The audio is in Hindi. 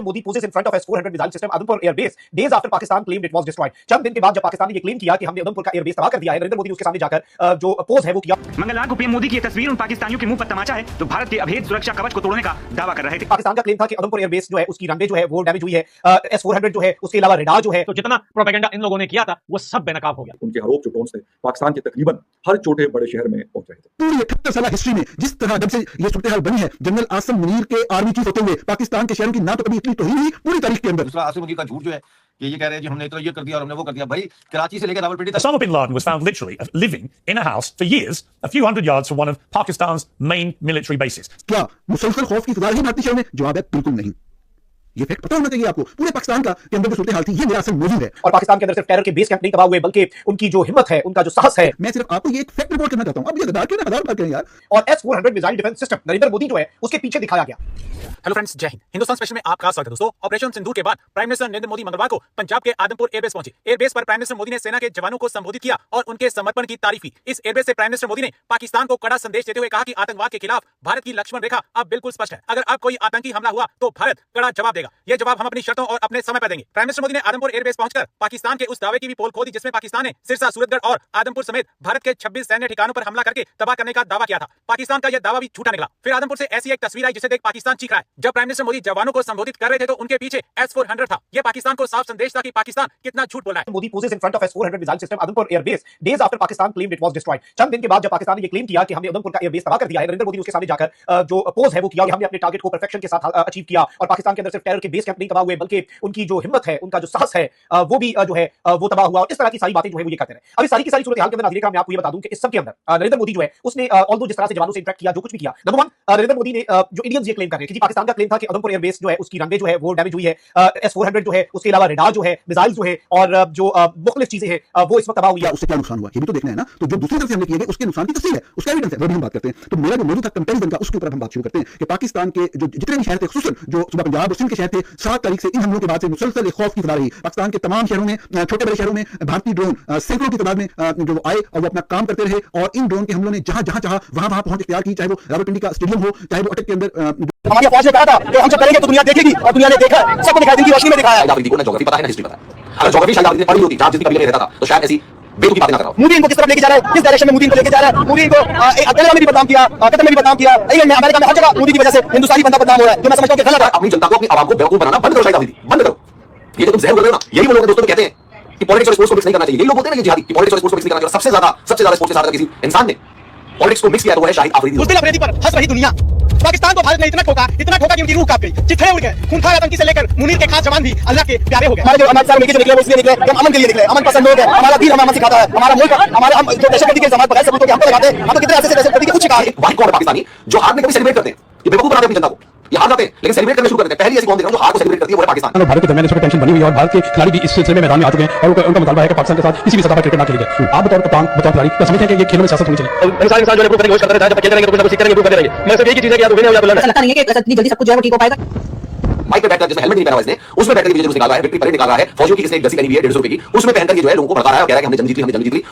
Modi poses in front of S-400 missile system Udampur air base days after Pakistan claimed it was destroyed. चंद दिन के बाद जब पाकिस्तान ने ये क्लेम किया कि हमने उधमपुर का एयर बेस तबाह कर दिया है, नरेंद्र मोदी ने उसके सामने जाकर जो पोज है वो किया। मंगलवार को पीएम मोदी की तस्वीर उन पाकिस्तानियों के मुंह पर तमाचा है जो भारत के अभेद सुरक्षा कवच को तोड़ने का दावा कर रहे थे। पाकिस्तान का क्लेम था कि उधमपुर एयर बेस जो है उसकी रनवे जो है वो डैमेज हुई है, S-400 जो है उसके अलावा रेडार जो है, तो जितना प्रोपेगेंडा इन लोगों ने किया था वो सब बेनकाब हो गया। उनके आरोप जो ड्रोन से पाकिस्तान के तकरीबन हर छोटे बड़े शहर में पहुंच रहे थे। पूरी 78 साल हिस्ट्री में जिस तरह जब से ये सूरत हाल बनी है, जनरल आसिम मुनीर के आर्मी चीफ होते हुए पाकिस्तान के शहरों की ना तो कभी इतनी तौहीन हुई पूरी तारीख के अंदर। दूसरा आसिम मुनीर का झूठ जो है कि ये कह रहे हैं कि हमने तो ये कर दिया और हमने वो कर दिया। भाई कराची से लेकर रावलपिंडी तक Osama bin Laden was found literally living in a house for years, a few hundred yards from one of Pakistan's main military bases. क्या मुसलसल खौफ की फिजा है भारतीय शहरों में? जवाब है बिल्कुल नहीं। ये फैक्ट पता होना चाहिए आपको। पूरे पाकिस्तान का के अंदर जो सूरत हाल थी ये मेरा असल मौजूद है। और पाकिस्तान के अंदर सिर्फ टेरर के बेस कैंप नहीं तबाह हुए बल्कि उनकी जो हिम्मत है, उनका जो साहस है। मैं सिर्फ आपको ये एक फैक्ट रिपोर्ट करना चाहता हूं। अब ये गद्दार क्यों ना गद्दार करें यार। और S-400 missile defence system Narendra Modi जो है उसके पीछे दिखाया गया। हेलो फ्रेंड्स, जय हिंद। हिंदुस्तान स्पेशल में आपका स्वागत है दोस्तों। ऑपरेशन सिंदूर के बाद प्राइम मिनिस्टर नरेंद्र मोदी मंगलवार को पंजाब के आदमपुर एयरबेस पहुंचे। एयरबेस पर प्राइम मिनिस्टर मोदी ने सेना के जवानों को संबोधित किया और उनके समर्पण की तारीफ की। इस एयरबेस से प्राइम मिनिस्टर मोदी ने पाकिस्तान को कड़ा संदेश देते हुए कहा कि आतंकवाद के खिलाफ भारत की लक्ष्मण रेखा अब बिल्कुल स्पष्ट है। अगर अब कोई आतंकी हमला हुआ तो भारत कड़ा जवाब देगा। यह जवाब हम अपनी शर्तों और अपने समय पर देंगे। प्राइम मिनिस्टर मोदी ने आदमपुर एयरबेस पहुंचकर पाकिस्तान के उस दावे की भी पोल खोल दी जिसमें पाकिस्तान ने सिरसा, सूरतगढ़ और आदमपुर समेत भारत के 26 सैन्य ठिकानों पर हमला करके तबाह करने का दावा किया था। पाकिस्तान का यह दावा भी झूठा निकला। फिर आदमपुर से ऐसी एक तस्वीर आई जिसे देख पाकिस्तान चीख रहा है। जब प्राइम मिनिस्टर मोदी जवानों को संबोधित कर रहे थे तो उनके पीछे S-400 था। यह पाकिस्तान को साफ संदेश था कि पाकिस्तान कितना झूठ बोल रहा है। Modi poses in front of S-400 missile system Udampur air base days after Pakistan claimed it was destroyed. चंद दिन के बाद जब पाकिस्तान ने ये क्लेम किया कि हमने उधमपुर का एयर बेस तबाह कर दिया है, नरेंद्र मोदी ने उसके सामने जाकर जो पोज है वो किया कि हमने अपने टारगेट को परफेक्शन के साथ अचीव किया। और पाकिस्तान के अंदर सिर्फ टेरर के बेस कैंप नहीं तबाह हुए बल्कि उनकी जो हिम्मत है, उनका जो साहस है वो भी जो है वो तबाह हुआ। और इस तरह की सारी बातें जो है वो ये करते रहे। अब इस सारी की सारी सूरत हाल के अंदर नाज़रीन मैं आपको ये बता दूं कि इस सब के अंदर नरेंद्र मोदी जो है उसने ऑल्दो जिस तरह से जवानों से इंटरेक्ट किया, जो कुछ भी किया, नंबर वन नरेंद्र मोदी ने जो इंडियंस ये क्लेम कर रहे हैं कि पाकिस्तान का क्लेम था कि उधमपुर एयर बेस जो है उसकी रनवे जो है वो डैमेज हुई है, S-400 जो है उसके अलावा रेडार जो है, मिसाइल जो है और जो मुख्तलिफ चीजें हैं वो इस वक्त तबाह हुई है। उससे क्या नुकसान हुआ ये भी तो देखना है ना। तो जो दूसरी तरफ से हमने किए गए उसके नुकसान की तफसील है, उसका एविडेंस है, वो भी हम बात करते हैं। तो मेरा जो मौजूद था कंपैरिजन का उसके ऊपर हम बात शुरू करते हैं कि पाकिस्तान के जो जितने भी शहर थे, खुसूसन जो सुबह पंजाब और सिंध के शहर थे, 7 तारीख से इन हमलों के बाद से मुसलसल खौफ की फिजा रही। पाकिस्तान के तमाम शहरों में, छोटे बड़े शहरों में भारतीय ड्रोन सैकड़ों की तादाद में जो आए और वो अपना काम करते रहे। और इन ड्रोन के हमलों ने जहां जहां चाहा वहां पहुंच इख्तियार की, चाहे वो रावलपिंडी का स्टेडियम हो, चाहे वो अटक के अंदर हमारी फौज ने कहा था कि हम जब करेंगे तो दुनिया देखेगी और दुनिया ने देखा, सबको दिखाई, दिन की रोशनी में दिखाया। शाहिद को ना ज्योग्राफी पता है ना हिस्ट्री पता है। अगर ज्योग्राफी शायद आफरीदी ने पढ़ी होती, जहां जितनी कबीले में रहता था, तो शायद ऐसी बेतुकी बातें ना कर रहा हो। मोदी इनको किस तरफ लेके जा रहा है, किस डायरेक्शन में मोदी इनको लेके जा रहा है। मोदी इनको अकेला में भी बदनाम किया, कतर में भी बदनाम किया, इंग्लैंड में, अमेरिका में, हर जगह मोदी की वजह से हिंदुस्तानी बंदा बदनाम हो रहा है। जो मैं समझता हूं कि गलत है। अपनी जनता को, अपनी आवाम को बेवकूफ बनाना बंद करो। शायद आफरीदी बंद करो। ये जो तुम जहर बोल रहे हो ना, यही वो लोग दोस्तों कहते हैं कि पॉलिटिक्स और स्पोर्ट्स को मिक्स नहीं करना चाहिए। यही लोग बोलते हैं ना कि जिहादी, कि पॉलिटिक्स और स्पोर्ट्स को मिक्स नहीं करना चाहिए। सबसे ज्यादा स्पोर्ट्स के साथ किसी इंसान ने पॉलिटिक्स को मिक्स किया तो वो है शाहिद आफरीदी। उस दिन अफरीदी पर हंस रही दुनिया। पाकिस्तान को भारत ने इतना ठोका कि उनकी रूह कांप गई, चित्थे उड़ गए। खूंखार आतंकी से लेकर मुनीर के खास जवान भी अल्लाह के प्यारे हो गए। हमारे जो अमर साहब निकले वो इसलिए निकले कि हम अमन के लिए निकले, अमन पसंद लोग हैं। हमारा दीन हमें अमन सिखाता है, हमारा मुल्क, हमारे हम जो दहशतगर्दी के जमात पर है सबूतों के हमको लगाते हैं। हम तो कितने ऐसे दहशतगर्दी के कुछ शिकार हैं। वाहिद कौन है पाकिस्तानी जो हार में कभी सेलिब्रेट करते हैं? ये बेवकूफ बनाते हैं अपनी जनता को। ये हार जाते हैं लेकिन सेलिब्रेट करना शुरू कर देते हैं। पहली ऐसी कौन देख रहा हूं जो हार को सेलिब्रेट करती है वो है पाकिस्तान। भारत के दरमियान टेंशन बनी हुई है और भारत के खिलाड़ी भी इस सिलसिले में मैदान में आ चुके हैं और उनका मुतालबा है कि पाकिस्तान के साथ किसी भी सतह पर क्रिकेट ना खेली जाए। आप बतौर कप्तान, बतौर खिलाड़ी क्या समझते हैं कि ये खेलों में सियासत होनी चाहिए? इंसान जो है कोशिश करते रहता है, जब खेलते रहेंगे तो कुछ ना कुछ सीखते रहेंगे, करते रहेंगे। मैं सिर्फ एक ही चीज है कि या तो विन हो या तो लर्न। ऐसा लगता नहीं है कि इतनी जल्दी सब कुछ जो है वो ठीक हो पाएगा। माइक पे बैठकर जिसमें हेलमेट नहीं पहना हुआ इसने, उसमें बैठकर के विजय जुलूस निकाल रहा है, विक्ट्री परेड निकाल रहा है, फौजियों की इसने एक जर्सी पहनी हुई है 150 रुपए की, उसमें पहनकर ये जो है लोगों को भड़का रहा है और कह रहा है कि हमने जंग जीत ली, हमने जंग जीत ली।